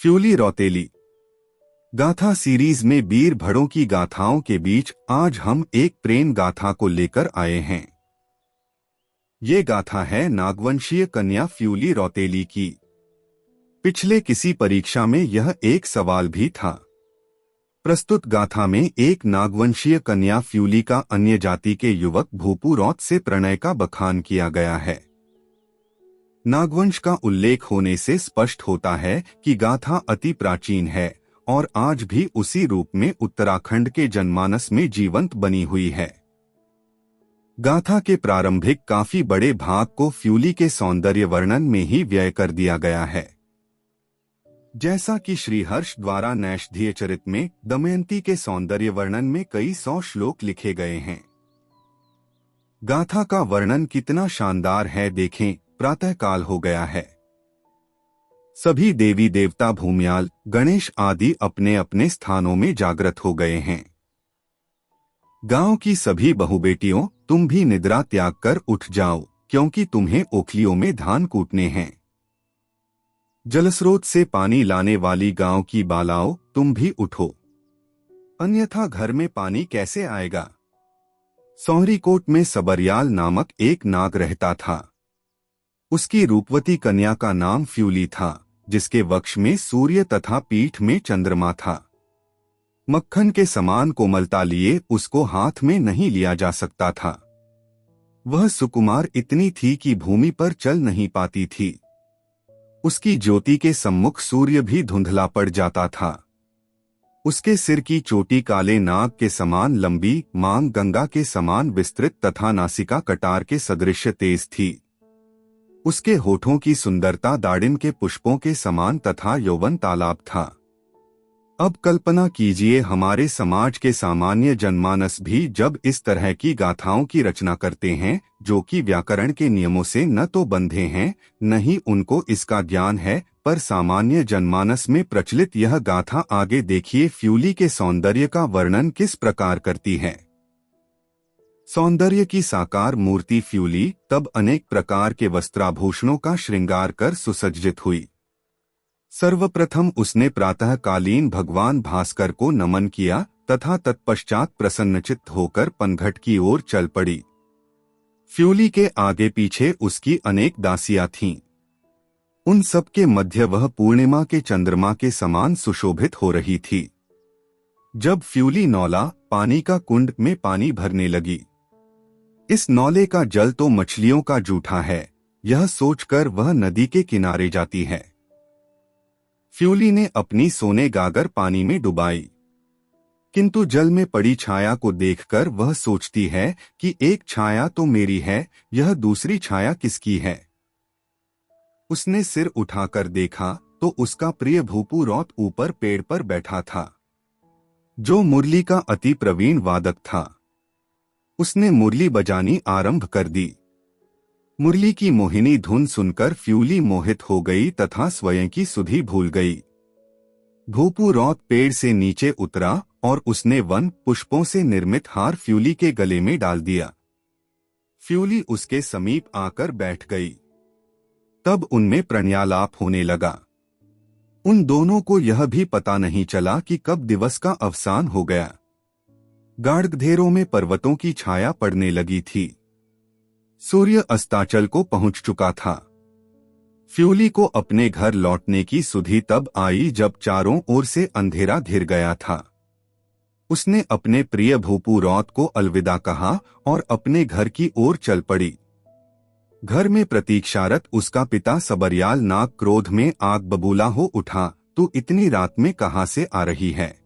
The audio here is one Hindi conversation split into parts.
फ्यूली रौतेली गाथा सीरीज में वीर भड़ों की गाथाओं के बीच आज हम एक प्रेम गाथा को लेकर आए हैं। ये गाथा है नागवंशीय कन्या फ्यूली रौतेली की। पिछले किसी परीक्षा में यह एक सवाल भी था। प्रस्तुत गाथा में एक नागवंशीय कन्या फ्यूली का अन्य जाति के युवक भूपू रौत से प्रणय का बखान किया गया है। नागवंश का उल्लेख होने से स्पष्ट होता है कि गाथा अति प्राचीन है और आज भी उसी रूप में उत्तराखंड के जनमानस में जीवंत बनी हुई है। गाथा के प्रारंभिक काफी बड़े भाग को फ्यूली के सौंदर्य वर्णन में ही व्यय कर दिया गया है। जैसा कि श्रीहर्ष द्वारा नैषधीय चरित में दमयंती के सौंदर्य वर्णन में कई 100 श्लोक लिखे गए हैं। गाथा का वर्णन कितना शानदार है देखें। प्रातःकाल हो गया है। सभी देवी देवता भूमियाल गणेश आदि अपने अपने स्थानों में जागृत हो गए हैं। गांव की सभी बहुबेटियों, तुम भी निद्रा त्याग कर उठ जाओ, क्योंकि तुम्हें ओखलियों में धान कूटने हैं। जलस्रोत से पानी लाने वाली गांव की बालाओं, तुम भी उठो, अन्यथा घर में पानी कैसे आएगा। सौहरीकोट में सबरियाल नामक एक नाग रहता था। उसकी रूपवती कन्या का नाम फ्यूली था, जिसके वक्ष में सूर्य तथा पीठ में चंद्रमा था। मक्खन के समान कोमलता लिए उसको हाथ में नहीं लिया जा सकता था। वह सुकुमार इतनी थी कि भूमि पर चल नहीं पाती थी। उसकी ज्योति के सम्मुख सूर्य भी धुंधला पड़ जाता था। उसके सिर की चोटी काले नाग के समान लंबी, मांग गंगा के समान विस्तृत तथा नासिका कटार के सदृश तेज थी। उसके होठों की सुंदरता दाड़िम के पुष्पों के समान तथा यौवन तालाब था। अब कल्पना कीजिए, हमारे समाज के सामान्य जनमानस भी जब इस तरह की गाथाओं की रचना करते हैं, जो कि व्याकरण के नियमों से न तो बंधे हैं, न ही उनको इसका ज्ञान है, पर सामान्य जनमानस में प्रचलित यह गाथा आगे देखिए फ्यूली के सौंदर्य का वर्णन किस प्रकार करती है। सौंदर्य की साकार मूर्ति फ्यूली तब अनेक प्रकार के वस्त्राभूषणों का श्रृंगार कर सुसज्जित हुई। सर्वप्रथम उसने प्रातःकालीन भगवान भास्कर को नमन किया तथा तत्पश्चात प्रसन्नचित्त होकर पनघट की ओर चल पड़ी। फ्यूली के आगे पीछे उसकी अनेक दासियां थीं। उन सब के मध्य वह पूर्णिमा के चंद्रमा के समान सुशोभित हो रही थी। जब फ्यूली नौला पानी का कुंड में पानी भरने लगी, इस नौले का जल तो मछलियों का जूठा है, यह सोचकर वह नदी के किनारे जाती है। फ्यूली ने अपनी सोने गागर पानी में डुबाई, किंतु जल में पड़ी छाया को देखकर वह सोचती है कि एक छाया तो मेरी है, यह दूसरी छाया किसकी है। उसने सिर उठाकर देखा तो उसका प्रिय भूपू रौत ऊपर पेड़ पर बैठा था, जो मुरली का अति प्रवीण वादक था। उसने मुरली बजानी आरंभ कर दी। मुरली की मोहिनी धुन सुनकर फ्यूली मोहित हो गई तथा स्वयं की सुधि भूल गई। भूपू रौत पेड़ से नीचे उतरा और उसने वन पुष्पों से निर्मित हार फ्यूली के गले में डाल दिया। फ्यूली उसके समीप आकर बैठ गई। तब उनमें प्रणयालाप होने लगा। उन दोनों को यह भी पता नहीं चला कि कब दिवस का अवसान हो गया। गाढ़घेरों में पर्वतों की छाया पड़ने लगी थी। सूर्य अस्ताचल को पहुंच चुका था। फ्यूली को अपने घर लौटने की सुधि तब आई जब चारों ओर से अंधेरा घिर गया था। उसने अपने प्रिय भूपू रौत को अलविदा कहा और अपने घर की ओर चल पड़ी। घर में प्रतीक्षारत उसका पिता सबरियाल नाग क्रोध में आग बबूला हो उठा, तू इतनी रात में कहां से आ रही है?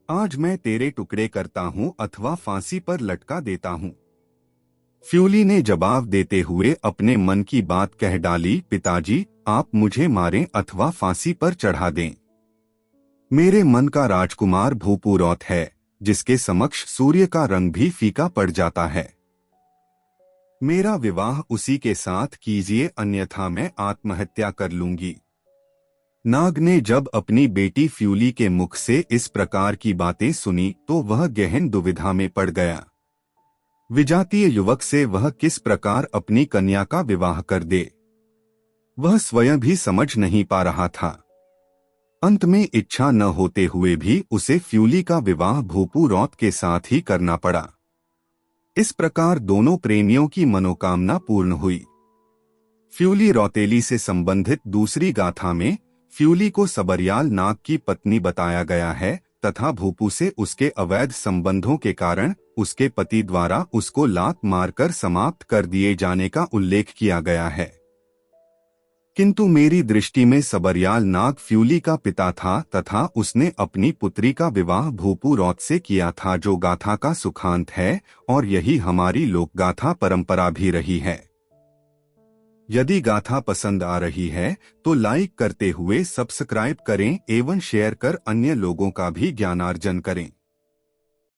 आज मैं तेरे टुकड़े करता हूं अथवा फांसी पर लटका देता हूं। फ्यूली ने जवाब देते हुए अपने मन की बात कह डाली, पिताजी, आप मुझे मारें अथवा फांसी पर चढ़ा दें। मेरे मन का राजकुमार भूपू रौत है, जिसके समक्ष सूर्य का रंग भी फीका पड़ जाता है। मेरा विवाह उसी के साथ कीजिए, अन्यथा मैं आत्महत्या कर लूंगी। नाग ने जब अपनी बेटी फ्यूली के मुख से इस प्रकार की बातें सुनी तो वह गहन दुविधा में पड़ गया। विजातीय युवक से वह किस प्रकार अपनी कन्या का विवाह कर दे, वह स्वयं भी समझ नहीं पा रहा था। अंत में इच्छा न होते हुए भी उसे फ्यूली का विवाह भूपू रौत के साथ ही करना पड़ा। इस प्रकार दोनों प्रेमियों की मनोकामना पूर्ण हुई। फ्यूली रौतेली से संबंधित दूसरी गाथा में फ्यूली को सबरियाल नाग की पत्नी बताया गया है तथा भूपू से उसके अवैध संबंधों के कारण उसके पति द्वारा उसको लात मारकर समाप्त कर दिए जाने का उल्लेख किया गया है। किंतु मेरी दृष्टि में सबरियाल नाग फ्यूली का पिता था तथा उसने अपनी पुत्री का विवाह भूपू रौत से किया था, जो गाथा का सुखांत है और यही हमारी लोकगाथा परंपरा भी रही है। यदि गाथा पसंद आ रही है तो लाइक करते हुए सब्सक्राइब करें एवं शेयर कर अन्य लोगों का भी ज्ञानार्जन करें।